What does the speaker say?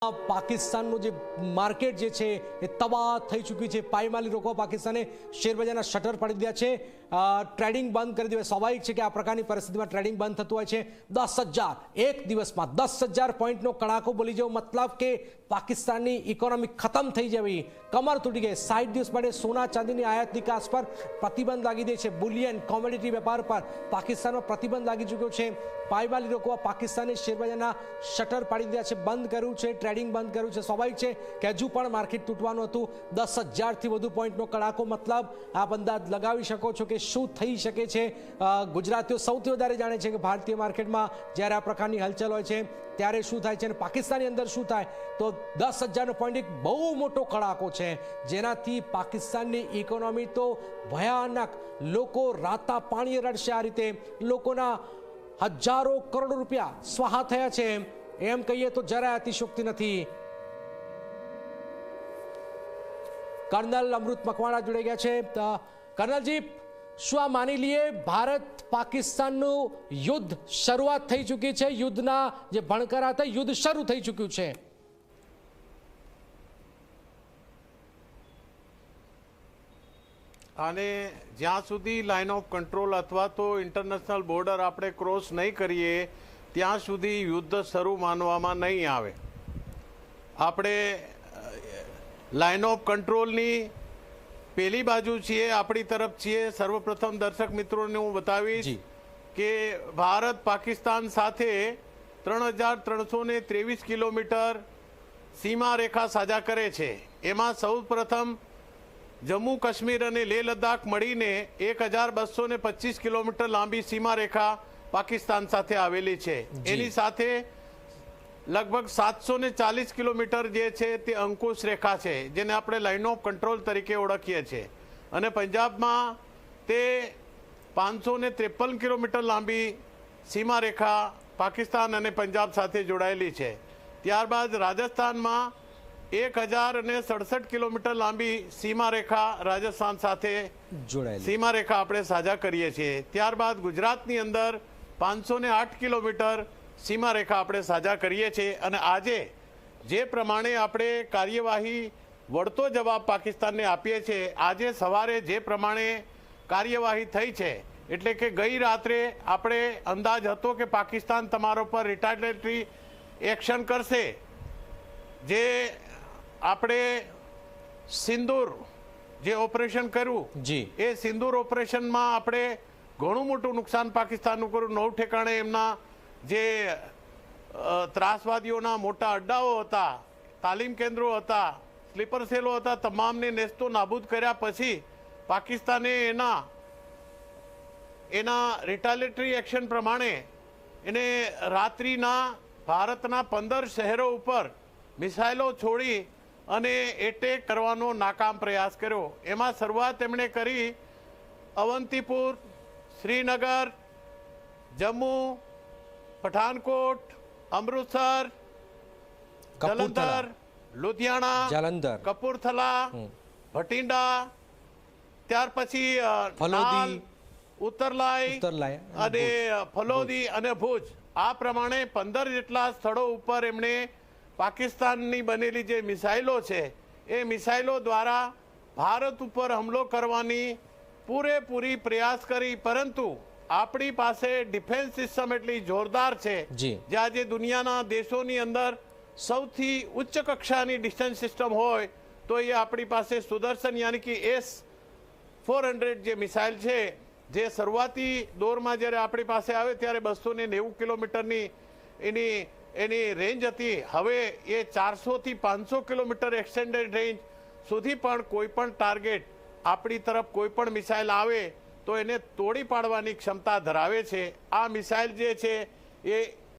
પાકિસ્તાનનું જે માર્કેટ જે છે એ તબાહ થઈ ચૂક્યું છે। પાયમાલી રોકવા પાકિસ્તાને શેરબજારના શટર પાડી દીધા છે, ટ્રેડિંગ બંધ કરી દીધું। સ્વાભાવિક છે કે આ પ્રકારની પરિસ્થિતિમાં ટ્રેડિંગ બંધ થતું હોય છે। 10,000 એક દિવસમાં 10,000 પોઈન્ટનો કડાકો બોલી જવો, મતલબ કે પાકિસ્તાનની ઇકોનોમી ખતમ થઈ જવી, કમર તૂટી ગઈ। 60 દિવસ માટે સોના ચાંદીની આયાત નિકાસ પર પ્રતિબંધ લાગી દે છે। બુલિયન કોમોડિટી વેપાર પર પાકિસ્તાનમાં પ્રતિબંધ લાગી ચૂક્યો છે। પાયમાલી રોકવા પાકિસ્તાને શેરબજારના શટર પાડી દીધા છે, બંધ કર્યું છે, ટ્રેડિંગ બંધ કર્યું છે। સ્વાભાવિક છે કે હજુ પણ માર્કેટ તૂટવાનું હતું। 10,000થી વધુ પોઈન્ટનો કડાકો, મતલબ આપ અંદાજ લગાવી શકો છો કે શું થઈ શકે છે। ગુજરાતીઓ સૌથી વધારે જાણે છે કે ભારતીય માર્કેટમાં જ્યારે આ પ્રકારની હલચલ હોય છે ત્યારે શું થાય છે અને પાકિસ્તાનની અંદર શું થાય। તો 10,000નો પોઈન્ટ એક બહુ મોટો કડાકો છે, જેનાથી પાકિસ્તાનની ઇકોનોમી તો ભયાનક, લોકો રાતા પાણીએ રડશે। આ રીતે લોકોના હજારો કરોડો રૂપિયા સ્વાહા થયા છે, એમ કહીએ તો જરાય અતિશયોક્તિ નથી। કર્નલ અમૃત મકવાણા જોડાઈ ગયા છે। કર્નલજી, શું આ માની લઈએ ભારત પાકિસ્તાનનું યુદ્ધ શરૂઆત થઈ ચૂકી છે, યુદ્ધના જે ભણકર હતા યુદ્ધ શરૂ થઈ ચૂક્યું છે? અને જ્યાં સુધી લાઇન ઓફ કંટ્રોલ અથવા તો ઇન્ટરનેશનલ બોર્ડર આપણે ક્રોસ નહીં કરીએ ત્યાં સુધી યુદ્ધ શરૂ માનવામાં નહીં આવે। આપણે લાઇન ઓફ કંટ્રોલની પેલી બાજુ છીએ, આપણી તરફ છીએ। સર્વપ્રથમ દર્શક મિત્રોને હું બતાવીશ કે ભારત પાકિસ્તાન સાથે 3,323 કિલોમીટર સીમા રેખા સાझा કરે છે। એમાં સૌ પ્રથમ જમ્મુ કાશ્મીર અને લેહ લદ્દાખ મળીને 1,225 કિલોમીટર લાંબી સીમા રેખા પાકિસ્તાન સાથે આવેલી છે। એની સાથે લગભગ 740 કિલોમીટર જે છે તે અંકુશ રેખા છે, જેને આપણે લાઇન ઓફ કંટ્રોલ તરીકે ઓળખીએ છીએ। અને પંજાબમાં તે 553 કિલોમીટર લાંબી સીમા રેખા પાકિસ્તાન અને પંજાબ સાથે જોડાયેલી છે। ત્યારબાદ રાજસ્થાનમાં 1,067 કિલોમીટર લાંબી સીમા રેખા રાજસ્થાન સાથે જોડાયેલી સીમા રેખા આપણે સાझा કરીએ છીએ। ત્યારબાદ ગુજરાતની અંદર 508 કિલોમીટર સીમા રેખા આપણે સાझा કરીએ છીએ। અને આજે જે પ્રમાણે આપણે કાર્યવાહી વળતો જવાબ પાકિસ્તાનને આપીએ છીએ, આજે સવારે જે પ્રમાણે કાર્યવાહી થઈ છે, એટલે કે ગઈ રાત્રે આપણે અંદાજ હતો કે પાકિસ્તાન તમારો પર રિટાલિએટરી એક્શન કરશે। જે આપણે સિંદૂર જે ઓપરેશન કર્યું એ સિંદૂર ઓપરેશનમાં આપણે ઘણું મોટું નુકસાન પાકિસ્તાનનું કર્યું। 9 ઠેકાણે એમના જે ત્રાસવાદીઓના મોટા અડ્ડાઓ હતા, તાલીમ કેન્દ્રો હતા, સ્લીપર સેલો હતા, તમામને નેસ્તો નાબૂદ કર્યા પછી પાકિસ્તાને એના રિટાલિએટરી એક્શન પ્રમાણે એને રાત્રિના ભારતના 15 શહેરો ઉપર મિસાઇલો છોડી અને એટેક કરવાનો નાકામ પ્રયાસ કર્યો। એમાં શરૂઆત એમણે કરી અવંતીપુર, શ્રીનગર, જમ્મુ, પઠાનકોટ, અમૃતસર, જલંધર, લુધિયાણા, કપૂરથલા, ભટિંડા, ત્યાર પછી નાલ, ઉત્તરલાઈ અને ફલોદી અને ભુજ। આ પ્રમાણે 15 જેટલા સ્થળો ઉપર એમણે પાકિસ્તાનની બનેલી જે મિસાઇલો છે એ મિસાઇલો દ્વારા ભારત ઉપર હુમલો કરવાની પૂરેપૂરી પ્રયાસ કરી। પરંતુ આપણી પાસે ડિફેન્સ સિસ્ટમ એટલી જોરદાર છે, જે આજે દુનિયાના દેશોની અંદર સૌથી ઉચ્ચ કક્ષાની ડિફેન્સ સિસ્ટમ હોય તો એ આપણી પાસે સુદર્શન યાની કે S-400 જે મિસાઇલ છે, જે શરૂઆતી દોરમાં જ્યારે આપણી પાસે આવે ત્યારે 290 કિલોમીટરની એની રેન્જ હતી। હવે એ 400થી 500 કિલોમીટર એક્સટેન્ડેડ રેન્જ સુધી પણ કોઈ પણ ટાર્ગેટ આપણી તરફ કોઈ પણ મિસાઇલ આવે તો એને તોડી પાડવાની ક્ષમતા ધરાવે છે। આ મિસાઇલ જે છે એ